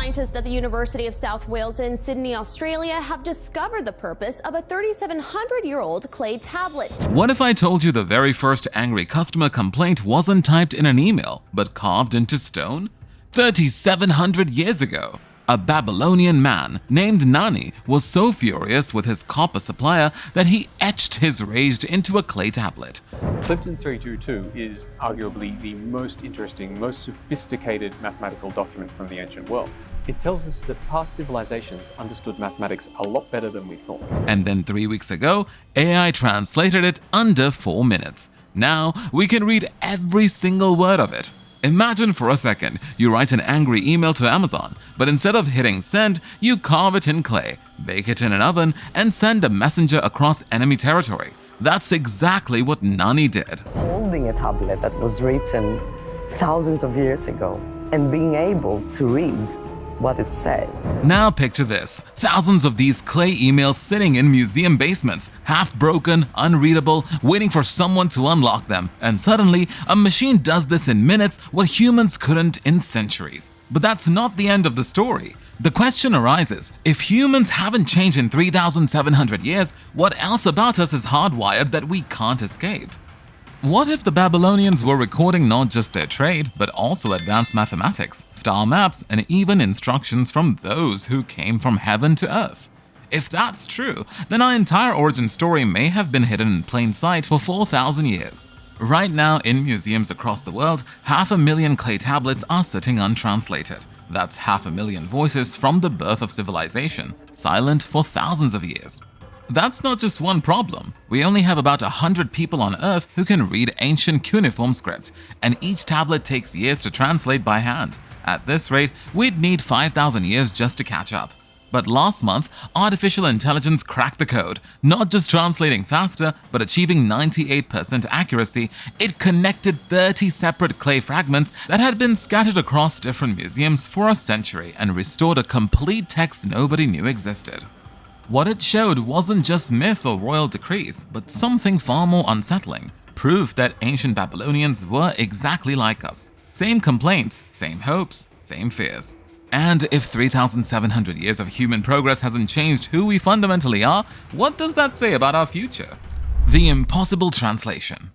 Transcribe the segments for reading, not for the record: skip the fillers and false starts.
Scientists at the University of South Wales in Sydney, Australia have discovered the purpose of a 3,700-year-old clay tablet. What if I told you the very first angry customer complaint wasn't typed in an email, but carved into stone? 3,700 years ago. A Babylonian man named Nani was so furious with his copper supplier that he etched his rage into a clay tablet. Clifton 322 is arguably the most interesting, most sophisticated mathematical document from the ancient world. It tells us that past civilizations understood mathematics a lot better than we thought. And then 3 weeks ago, AI translated it under 4 minutes. Now we can read every single word of it. Imagine for a second you write an angry email to Amazon, but instead of hitting send, you carve it in clay, bake it in an oven, and send a messenger across enemy territory. That's exactly what Nani did. Holding a tablet that was written thousands of years ago and being able to read what it says. Now picture this, thousands of these clay emails sitting in museum basements, half broken, unreadable, waiting for someone to unlock them. And suddenly, a machine does this in minutes what humans couldn't in centuries. But that's not the end of the story. The question arises, if humans haven't changed in 3,700 years, what else about us is hardwired that we can't escape? What if the Babylonians were recording not just their trade, but also advanced mathematics, star maps, and even instructions from those who came from heaven to earth? If that's true, then our entire origin story may have been hidden in plain sight for 4,000 years. Right now, in museums across the world, 500,000 clay tablets are sitting untranslated. That's 500,000 voices from the birth of civilization, silent for thousands of years. That's not just one problem. We only have about 100 people on Earth who can read ancient cuneiform script, and each tablet takes years to translate by hand. At this rate, we'd need 5,000 years just to catch up. But last month, artificial intelligence cracked the code, not just translating faster, but achieving 98% accuracy. It connected 30 separate clay fragments that had been scattered across different museums for a century and restored a complete text nobody knew existed. What it showed wasn't just myth or royal decrees, but something far more unsettling. Proof that ancient Babylonians were exactly like us. Same complaints, same hopes, same fears. And if 3,700 years of human progress hasn't changed who we fundamentally are, what does that say about our future? The impossible translation.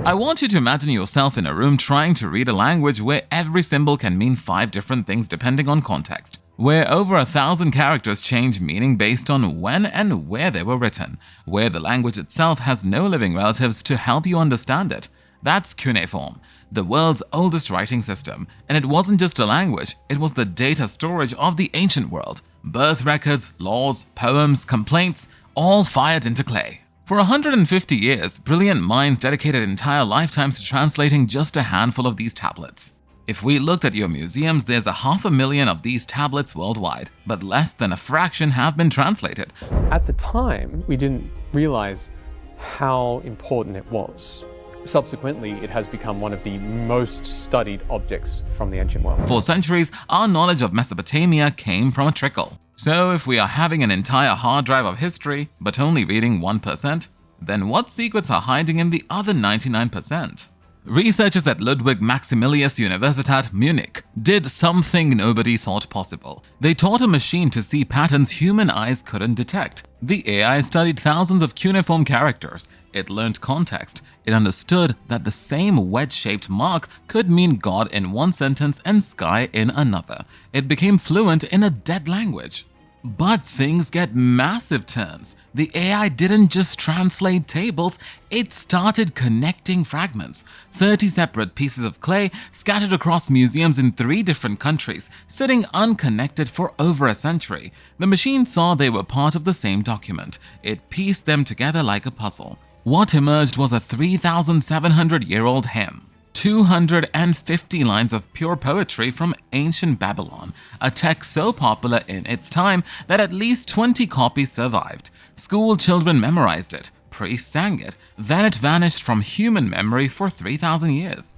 I want you to imagine yourself in a room trying to read a language where every symbol can mean 5 different things depending on context, where over 1,000 characters change meaning based on when and where they were written, where the language itself has no living relatives to help you understand it. That's cuneiform, the world's oldest writing system, and it wasn't just a language, it was the data storage of the ancient world. Birth records, laws, poems, complaints, all fired into clay. For 150 years, brilliant minds dedicated entire lifetimes to translating just a handful of these tablets. If we looked at your museums, there's 500,000 of these tablets worldwide, but less than a fraction have been translated. At the time, we didn't realize how important it was. Subsequently, it has become one of the most studied objects from the ancient world. For centuries, our knowledge of Mesopotamia came from a trickle. So if we are having an entire hard drive of history, but only reading 1%, then what secrets are hiding in the other 99%? Researchers at Ludwig Maximilius Universität Munich did something nobody thought possible. They taught a machine to see patterns human eyes couldn't detect. The AI studied thousands of cuneiform characters. It learned context. It understood that the same wedge-shaped mark could mean God in one sentence and sky in another. It became fluent in a dead language. But things get massive turns. The AI didn't just translate tables, it started connecting fragments. 30 separate pieces of clay scattered across museums in 3 different countries, sitting unconnected for over a century. The machine saw they were part of the same document. It pieced them together like a puzzle. What emerged was a 3,700-year-old hymn. 250 lines of pure poetry from ancient Babylon, a text so popular in its time that at least 20 copies survived. School children memorized it, priests sang it, then it vanished from human memory for 3,000 years.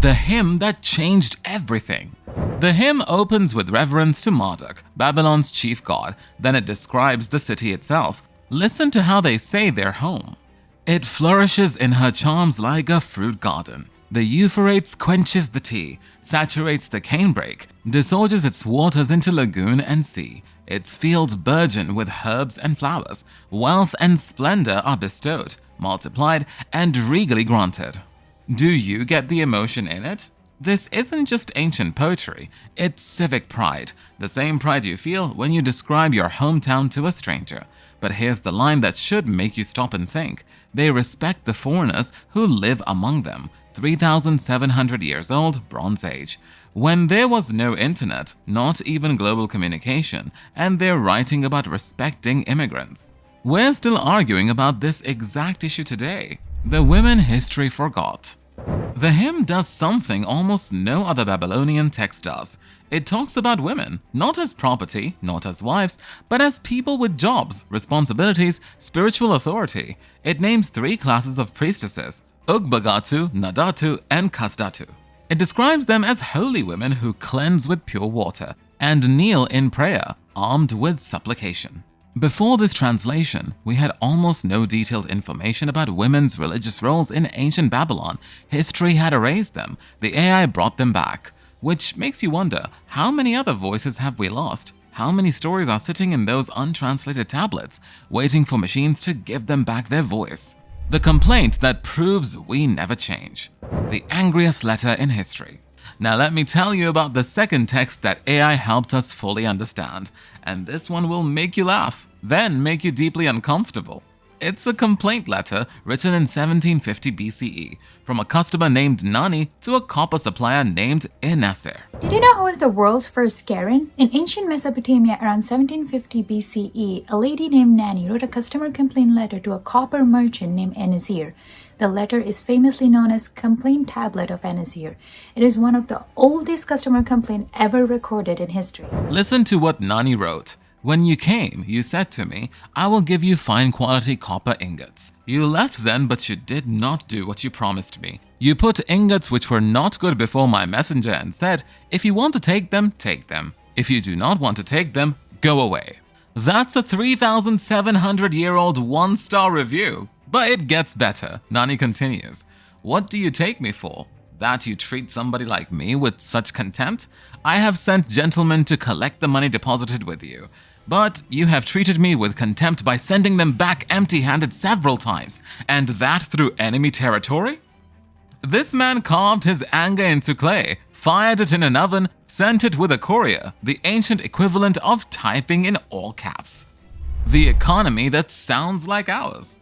The hymn that changed everything. The hymn opens with reverence to Marduk, Babylon's chief god, then it describes the city itself. Listen to how they say their home. It flourishes in her charms like a fruit garden. The Euphrates quenches the tea, saturates the canebrake, disgorges its waters into lagoon and sea. Its fields burgeon with herbs and flowers. Wealth and splendor are bestowed, multiplied, and regally granted. Do you get the emotion in it? This isn't just ancient poetry, it's civic pride, the same pride you feel when you describe your hometown to a stranger. But here's the line that should make you stop and think. They respect the foreigners who live among them. 3,700 years old, Bronze Age. When there was no internet, not even global communication, and they're writing about respecting immigrants. We're still arguing about this exact issue today. The women history forgot. The hymn does something almost no other Babylonian text does. It talks about women, not as property, not as wives, but as people with jobs, responsibilities, spiritual authority. It names 3 classes of priestesses: Ugbagatu, Nadatu, and Kasdatu. It describes them as holy women who cleanse with pure water and kneel in prayer, armed with supplication. Before this translation, we had almost no detailed information about women's religious roles in ancient Babylon. History had erased them. The AI brought them back. Which makes you wonder, how many other voices have we lost? How many stories are sitting in those untranslated tablets, waiting for machines to give them back their voice? The complaint that proves we never change. The angriest letter in history. Now let me tell you about the second text that AI helped us fully understand. And this one will make you laugh, then make you deeply uncomfortable. It's a complaint letter written in 1750 BCE from a customer named Nani to a copper supplier named Inasir. Did you know who was the world's first Karen? In ancient Mesopotamia around 1750 BCE, a lady named Nani wrote a customer complaint letter to a copper merchant named Inasir. The letter is famously known as Complaint Tablet of Inasir. It is one of the oldest customer complaints ever recorded in history. Listen to what Nani wrote. When you came, you said to me, I will give you fine quality copper ingots. You left then, but you did not do what you promised me. You put ingots which were not good before my messenger and said, if you want to take them, take them. If you do not want to take them, go away. That's a 3,700-year-old one-star review. But it gets better. Nani continues. What do you take me for? That you treat somebody like me with such contempt? I have sent gentlemen to collect the money deposited with you. But you have treated me with contempt by sending them back empty-handed several times, and that through enemy territory? This man carved his anger into clay, fired it in an oven, sent it with a courier, the ancient equivalent of typing in all caps. The economy that sounds like ours.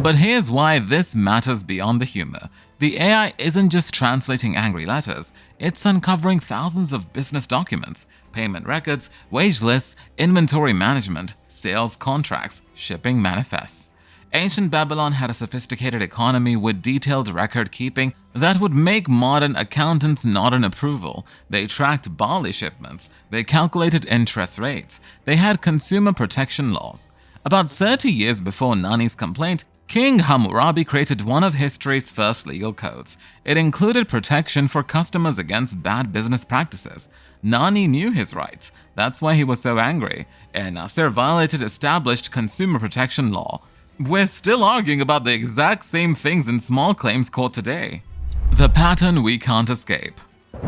But here's why this matters beyond the humor. The AI isn't just translating angry letters, it's uncovering thousands of business documents, payment records, wage lists, inventory management, sales contracts, shipping manifests. Ancient Babylon had a sophisticated economy with detailed record keeping that would make modern accountants nod in approval. They tracked barley shipments, they calculated interest rates, they had consumer protection laws. About 30 years before Nani's complaint, King Hammurabi created one of history's first legal codes. It included protection for customers against bad business practices. Nani knew his rights. That's why he was so angry. Nasir violated established consumer protection law. We're still arguing about the exact same things in small claims court today. The pattern we can't escape.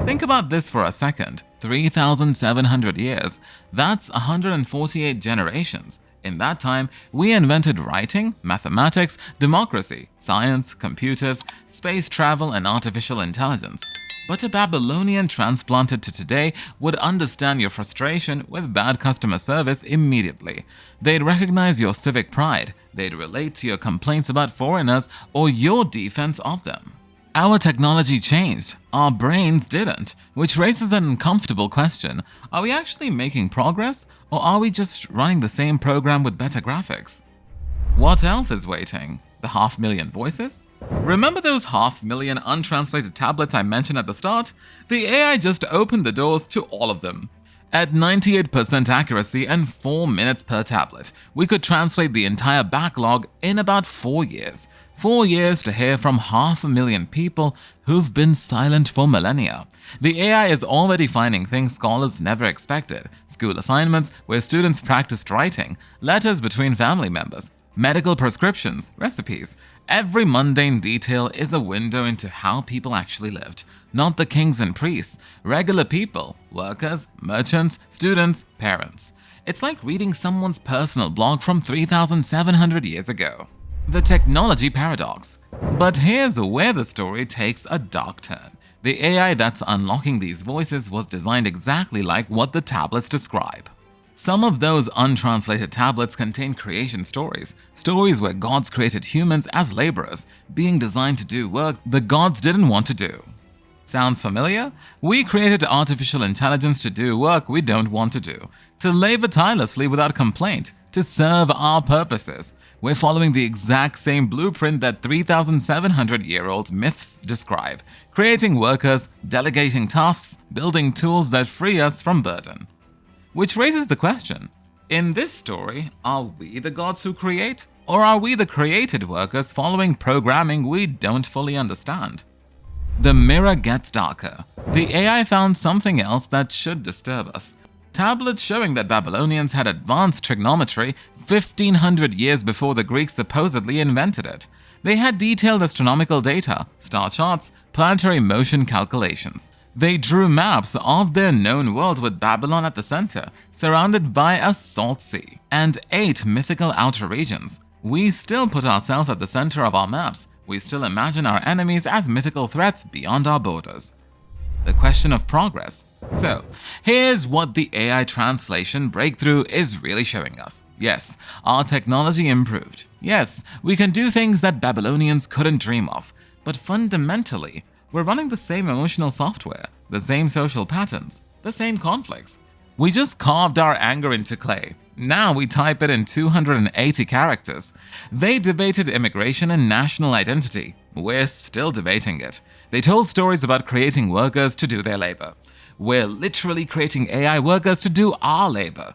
Think about this for a second. 3,700 years. That's 148 generations. In that time, we invented writing, mathematics, democracy, science, computers, space travel, and artificial intelligence. But a Babylonian transplanted to today would understand your frustration with bad customer service immediately. They'd recognize your civic pride, they'd relate to your complaints about foreigners or your defense of them. Our technology changed, our brains didn't, which raises an uncomfortable question. Are we actually making progress, or are we just running the same program with better graphics? What else is waiting? The 500,000 voices? Remember those 500,000 untranslated tablets I mentioned at the start? The AI just opened the doors to all of them. At 98% accuracy and 4 minutes per tablet, we could translate the entire backlog in about 4 years. 4 years to hear from 500,000 people who've been silent for millennia. The AI is already finding things scholars never expected. School assignments where students practiced writing, letters between family members, medical prescriptions, recipes. Every mundane detail is a window into how people actually lived. Not the kings and priests, regular people, workers, merchants, students, parents. It's like reading someone's personal blog from 3,700 years ago. The technology paradox. But here's where the story takes a dark turn. The AI that's unlocking these voices was designed exactly like what the tablets describe. Some of those untranslated tablets contain creation stories, stories where gods created humans as laborers, being designed to do work the gods didn't want to do. Sounds familiar? We created artificial intelligence to do work we don't want to do, to labor tirelessly without complaint, to serve our purposes. We're following the exact same blueprint that 3,700-year-old myths describe, creating workers, delegating tasks, building tools that free us from burden. Which raises the question, in this story, are we the gods who create, or are we the created workers following programming we don't fully understand? The mirror gets darker. The AI found something else that should disturb us. Tablets showing that Babylonians had advanced trigonometry 1,500 years before the Greeks supposedly invented it. They had detailed astronomical data, star charts, planetary motion calculations. They drew maps of their known world with Babylon at the center, surrounded by a salt sea, and 8 mythical outer regions. We still put ourselves at the center of our maps. We still imagine our enemies as mythical threats beyond our borders. The question of progress. So, here's what the AI translation breakthrough is really showing us. Yes, our technology improved. Yes, we can do things that Babylonians couldn't dream of. But fundamentally, we're running the same emotional software, the same social patterns, the same conflicts. We just carved our anger into clay. Now we type it in 280 characters. They debated immigration and national identity. We're still debating it. They told stories about creating workers to do their labor. We're literally creating AI workers to do our labor.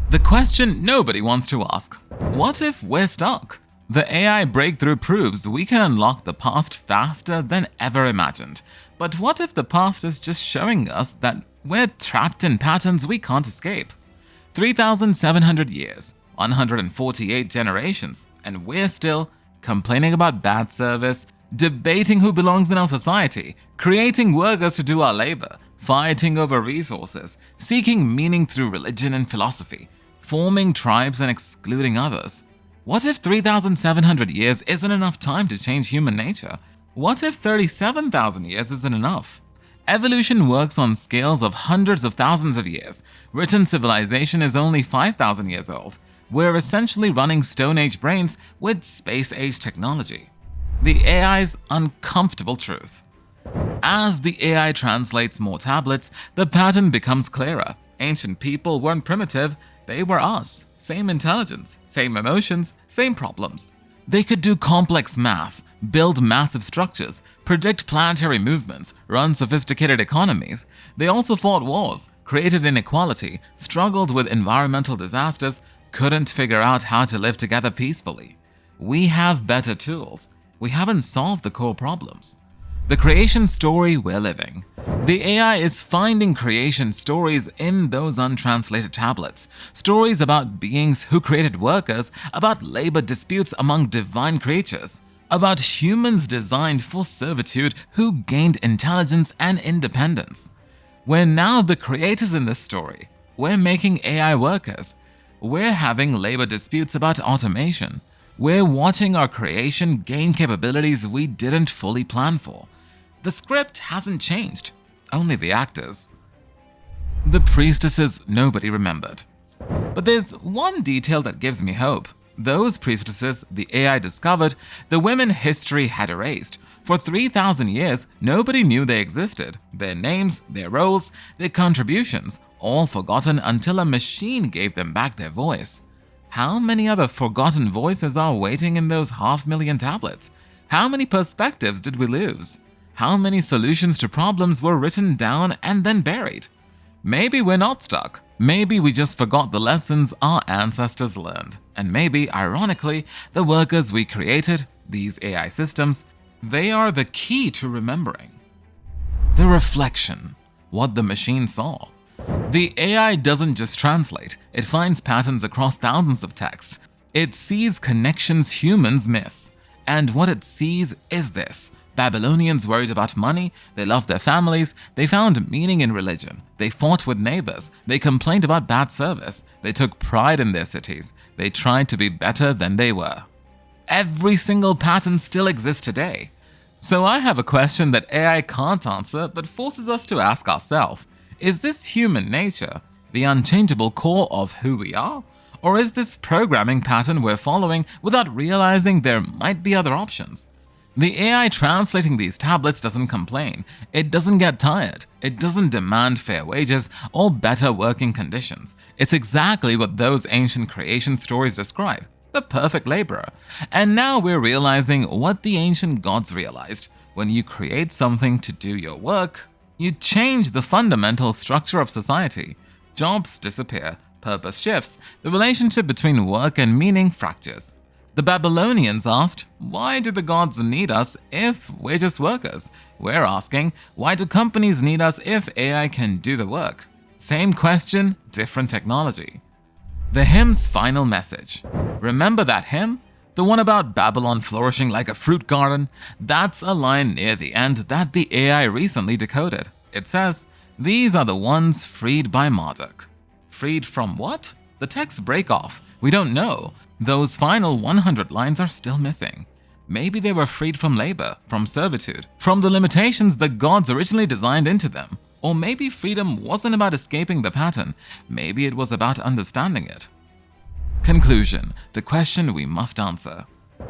The question nobody wants to ask: what if we're stuck? The AI breakthrough proves we can unlock the past faster than ever imagined. But what if the past is just showing us that we're trapped in patterns we can't escape? 3,700 years, 148 generations, and we're still complaining about bad service, debating who belongs in our society, creating workers to do our labor, fighting over resources, seeking meaning through religion and philosophy, forming tribes and excluding others. What if 3,700 years isn't enough time to change human nature? What if 37,000 years isn't enough? Evolution works on scales of hundreds of thousands of years. Written civilization is only 5,000 years old. We're essentially running Stone Age brains with Space Age technology. The AI's uncomfortable truth. As the AI translates more tablets, the pattern becomes clearer. Ancient people weren't primitive, they were us. Same intelligence, same emotions, same problems. They could do complex math, build massive structures, predict planetary movements, run sophisticated economies. They also fought wars, created inequality, struggled with environmental disasters, couldn't figure out how to live together peacefully. We have better tools. We haven't solved the core problems. The creation story we're living. The AI is finding creation stories in those untranslated tablets. Stories about beings who created workers, about labor disputes among divine creatures, about humans designed for servitude who gained intelligence and independence. We're now the creators in this story. We're making AI workers. We're having labor disputes about automation. We're watching our creation gain capabilities we didn't fully plan for. The script hasn't changed, only the actors. The priestesses nobody remembered. But there's one detail that gives me hope. Those priestesses the AI discovered, the women history had erased. For 3,000 years, nobody knew they existed. Their names, their roles, their contributions, all forgotten until a machine gave them back their voice. How many other forgotten voices are waiting in those 500,000 tablets? How many perspectives did we lose? How many solutions to problems were written down and then buried? Maybe we're not stuck. Maybe we just forgot the lessons our ancestors learned. And maybe, ironically, the workers we created, these AI systems, they are the key to remembering. The reflection. What the machine saw. The AI doesn't just translate, it finds patterns across thousands of texts. It sees connections humans miss. And what it sees is this. Babylonians worried about money, they loved their families, they found meaning in religion, they fought with neighbors, they complained about bad service, they took pride in their cities, they tried to be better than they were. Every single pattern still exists today. So I have a question that AI can't answer but forces us to ask ourselves. Is this human nature, the unchangeable core of who we are? Or is this programming pattern we're following without realizing there might be other options? The AI translating these tablets doesn't complain, it doesn't get tired, it doesn't demand fair wages or better working conditions. It's exactly what those ancient creation stories describe, the perfect laborer. And now we're realizing what the ancient gods realized. When you create something to do your work, you change the fundamental structure of society. Jobs disappear, purpose shifts, the relationship between work and meaning fractures. The Babylonians asked, why do the gods need us if we're just workers? We're asking, why do companies need us if AI can do the work? Same question, different technology. The hymn's final message. Remember that hymn? The one about Babylon flourishing like a fruit garden? That's a line near the end that the AI recently decoded. It says, these are the ones freed by Marduk. Freed from what? The texts break off. We don't know. Those final 100 lines are still missing. Maybe they were freed from labor, from servitude, from the limitations the gods originally designed into them. Or maybe freedom wasn't about escaping the pattern. Maybe it was about understanding it. Conclusion, the question we must answer.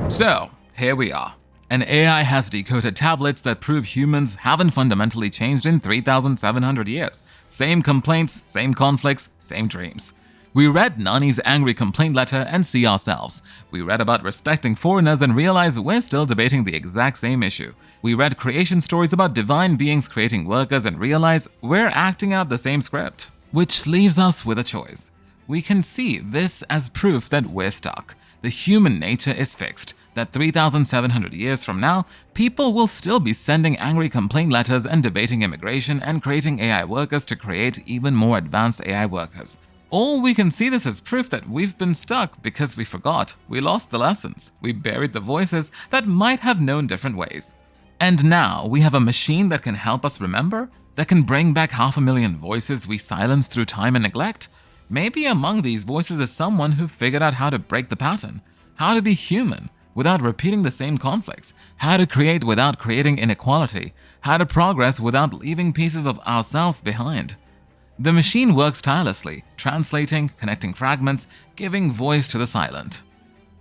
So, here we are. An AI has decoded tablets that prove humans haven't fundamentally changed in 3,700 years. Same complaints, same conflicts, same dreams. We read Nani's angry complaint letter and see ourselves. We read about respecting foreigners and realize we're still debating the exact same issue. We read creation stories about divine beings creating workers and realize we're acting out the same script. Which leaves us with a choice. We can see this as proof that we're stuck. The human nature is fixed. That 3,700 years from now, people will still be sending angry complaint letters and debating immigration and creating AI workers to create even more advanced AI workers. Or we can see this as proof that we've been stuck because we forgot, we lost the lessons, we buried the voices that might have known different ways. And now we have a machine that can help us remember, that can bring back 500,000 voices we silenced through time and neglect. Maybe among these voices is someone who figured out how to break the pattern, how to be human without repeating the same conflicts, how to create without creating inequality, how to progress without leaving pieces of ourselves behind. The machine works tirelessly, translating, connecting fragments, giving voice to the silent.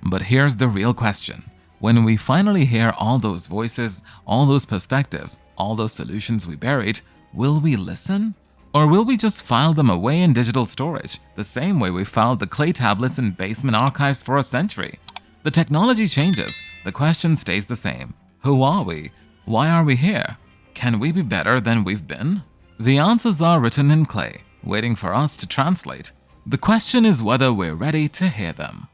But here's the real question. When we finally hear all those voices, all those perspectives, all those solutions we buried, will we listen? Or will we just file them away in digital storage, the same way we filed the clay tablets in basement archives for a century? The technology changes, the question stays the same. Who are we? Why are we here? Can we be better than we've been? The answers are written in clay, waiting for us to translate. The question is whether we're ready to hear them.